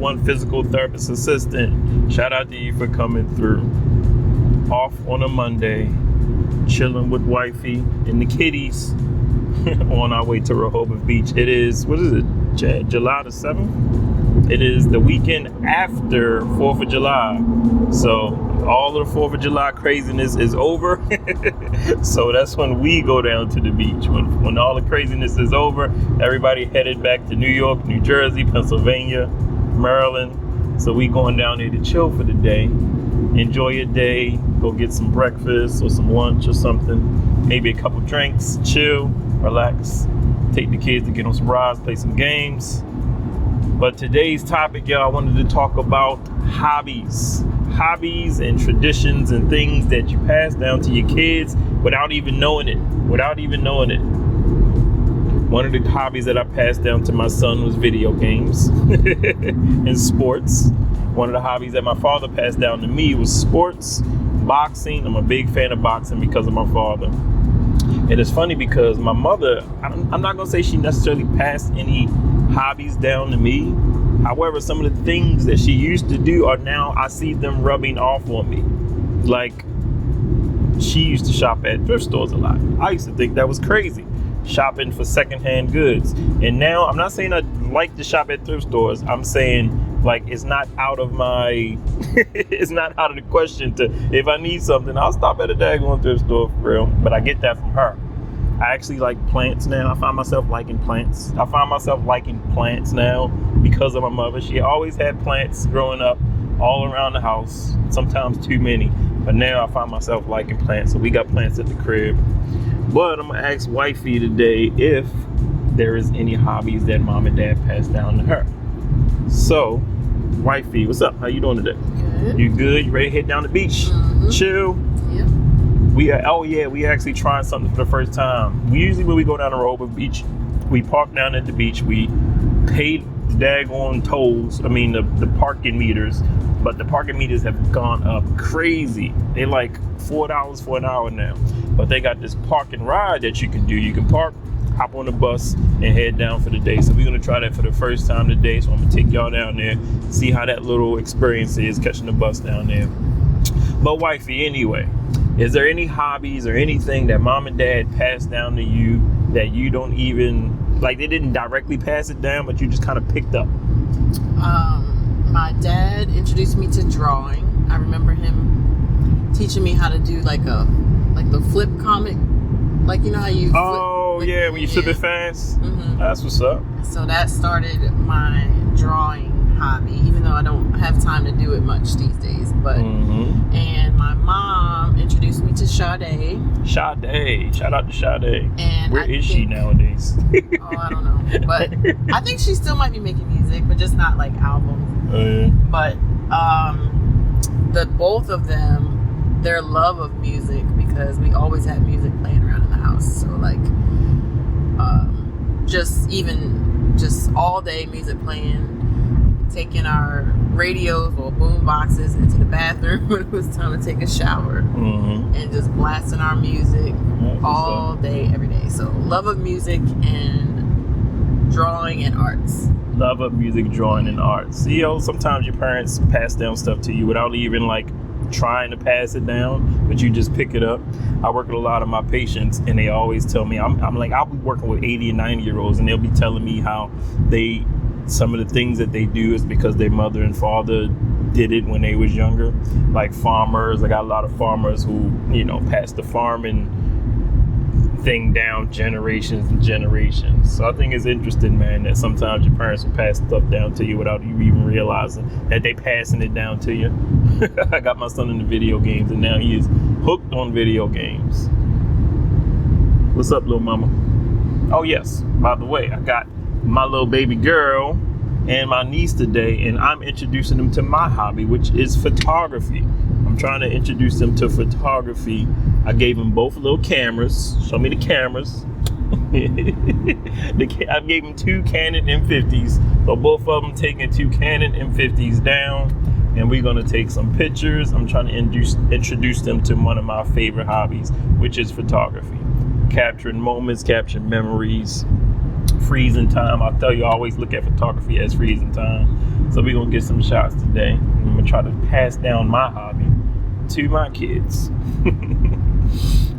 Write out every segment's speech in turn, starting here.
#1 physical therapist assistant. Shout out to you for coming through. Off on a Monday, chilling with wifey and the kiddies on our way to Rehoboth Beach. It is, July the 7th? It is the weekend after 4th of July. So all of the 4th of July craziness is over. So that's when we go down to the beach. When all the craziness is over, everybody headed back to New York, New Jersey, Pennsylvania, Maryland. So we going down there to chill for the day. Enjoy your day. Go get some breakfast or some lunch or something. Maybe a couple drinks. Chill, relax. Take the kids to get on some rides, play some games. But today's topic, y'all, I wanted to talk about hobbies. Hobbies and traditions and things that you pass down to your kids without even knowing it. One of the hobbies that I passed down to my son was video games and sports. One of the hobbies that my father passed down to me was sports, boxing. I'm a big fan of boxing because of my father. And it's funny because my mother, I'm not going to say she necessarily passed any hobbies down to me. However, some of the things that she used to do are now, I see them rubbing off on me. Like, she used to shop at thrift stores a lot. I used to think that was crazy, shopping for secondhand goods. And now, I'm not saying I like to shop at thrift stores. I'm saying, like, it's not out of my, it's not out of the question to, if I need something, I'll stop at a daggone thrift store for real. But I get that from her. I actually like plants now. I find myself liking plants. Now because of my mother. She always had plants growing up all around the house, sometimes too many. But now I find myself liking plants. So we got plants at the crib. But I'm going to ask wifey today if there is any hobbies that mom and dad passed down to her. So, wifey, what's up? How you doing today? Good. You good? You ready to head down the beach? Mm-hmm. Chill? Yep. We actually trying something for the first time. We usually, when we go down to Rehoboth Beach, we park down at the beach. We paid the daggone tolls. I mean, the parking meters. But the parking meters have gone up crazy. They're like $4 for an hour now. But they got this park and ride that you can do. You can park, hop on the bus, and head down for the day. So we're going to try that for the first time today. So I'm going to take y'all down there, see how that little experience is, catching the bus down there. But wifey, anyway, is there any hobbies or anything that mom and dad passed down to you that you don't even, like, they didn't directly pass it down, but you just kind of picked up? My dad introduced me to drawing. I remember him teaching me how to do like the flip comic. Like, you know how you flip? Oh, yeah, when you flip it fast? Mm-hmm. That's what's up. So that started my drawing hobby, even though I don't have time to do it much these days. But And my mom introduced me to Sade. Sade. Shout out to Sade. And Where is she nowadays? Oh, I don't know. But I think she still might be making music, but just not like albums. Oh, yeah. But the both of them, their love of music, because we always had music playing around in the house. So like just all day music playing, taking our radios or boom boxes into the bathroom when it was time to take a shower, and just blasting our music all day, every day. So love of music and drawing and arts. Love of music, drawing, and arts. You know, sometimes your parents pass down stuff to you without even like trying to pass it down, but you just pick it up. I work with a lot of my patients, and they always tell me, I'm like, I'll be working with 80 and 90-year-olds, and they'll be telling me how some of the things that they do is because their mother and father did it when they was younger. Like farmers, I got a lot of farmers who, you know, passed the farming thing down generations and generations. So I think it's interesting, man, that sometimes your parents will pass stuff down to you without you even realizing that they passing it down to you. I got my son into video games, and now he is hooked on video games. What's up, little mama? Oh yes, by the way, I got my little baby girl and my niece today, and I'm introducing them to my hobby, which is photography. I'm trying to introduce them to photography. I gave them both little cameras. Show me the cameras. I gave them 2 Canon M50s. So both of them taking 2 Canon M50s down, and we're going to take some pictures. I'm trying to introduce them to one of my favorite hobbies, which is photography. Capturing moments, capturing memories freezing time. I'll tell you, I always look at photography as freezing time. So we're gonna get some shots today. I'm gonna try to pass down my hobby to my kids.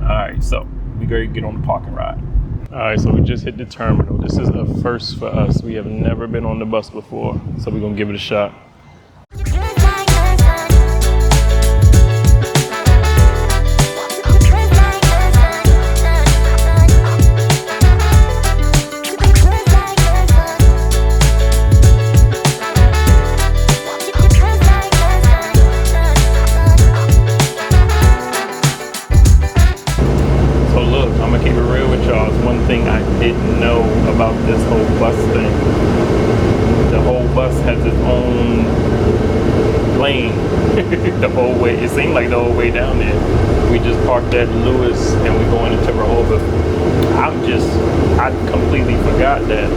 All right, so we ready to get on the parking ride. All right, so we just hit the terminal. This is a first for us. We have never been on the bus before, so we're gonna give it a shot. Didn't know about this whole bus thing. The whole bus has its own lane the whole way. It seemed like the whole way down there. We just parked at Lewis and we're going into Rehoboth. I completely forgot that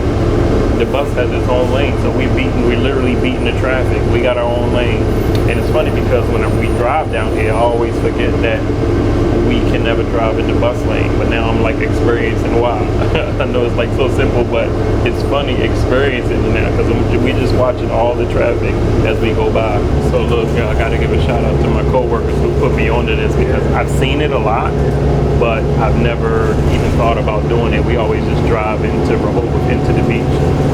the bus has its own lane. So we're literally beating the traffic. We got our own lane. And it's funny because whenever we drive down here, I always forget that we can never drive in the bus lane, but now I'm like experiencing why. I know it's like so simple, but it's funny experiencing it now because we're just watching all the traffic as we go by. So look, I gotta give a shout out to my coworkers who put me onto this because I've seen it a lot, but I've never even thought about doing it. We always just drive into Rehoboth, into the beach.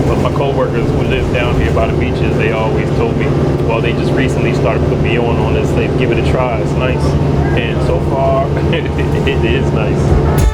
But my coworkers who live down here by the beaches, they always told me, well, they just recently started putting me on this. They give it a try. It's nice, and so far it is nice.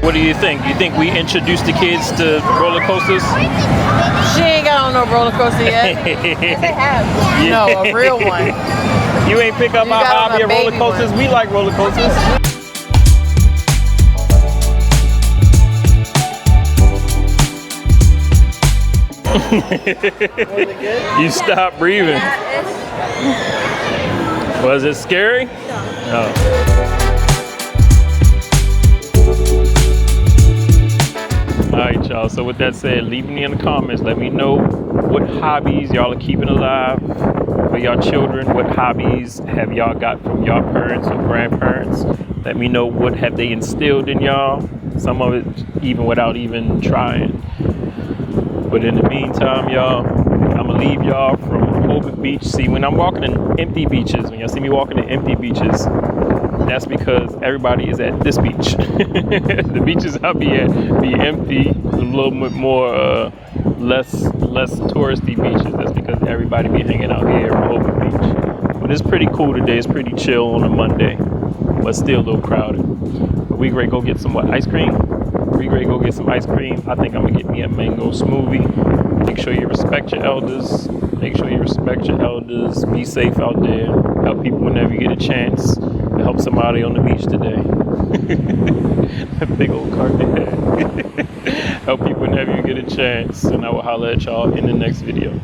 What do you think? You think we introduced the kids to roller coasters? She ain't got on no roller coaster yet. Yes, they have. Yeah. No, a real one. You ain't pick up our hobby of roller coasters? One. We like roller coasters. Was it good? You stopped breathing. Was it scary? No. Alright y'all, so with that said, leave me in the comments. Let me know what hobbies y'all are keeping alive for y'all children. What hobbies have y'all got from y'all parents or grandparents? Let me know what have they instilled in y'all. Some of it even without even trying. But in the meantime, y'all, I'm gonna leave y'all from Rehoboth Beach. See, when I'm walking in empty beaches, when y'all see me walking in empty beaches, that's because everybody is at this beach. The beaches I'll be at be empty, a little bit more less touristy beaches. That's because everybody be hanging out here at Rehoboth Beach. But it's pretty cool today. It's pretty chill on a Monday, but still a little crowded. But we ready to go get some ice cream. We ready to go get some ice cream. I think I'm gonna get me a mango smoothie. Make sure you respect your elders. Make sure you respect your elders. Be safe out there. Help people whenever you get a chance. Help somebody on the beach today. Big old carpet head. Help people whenever you get a chance. And I will holler at y'all in the next video.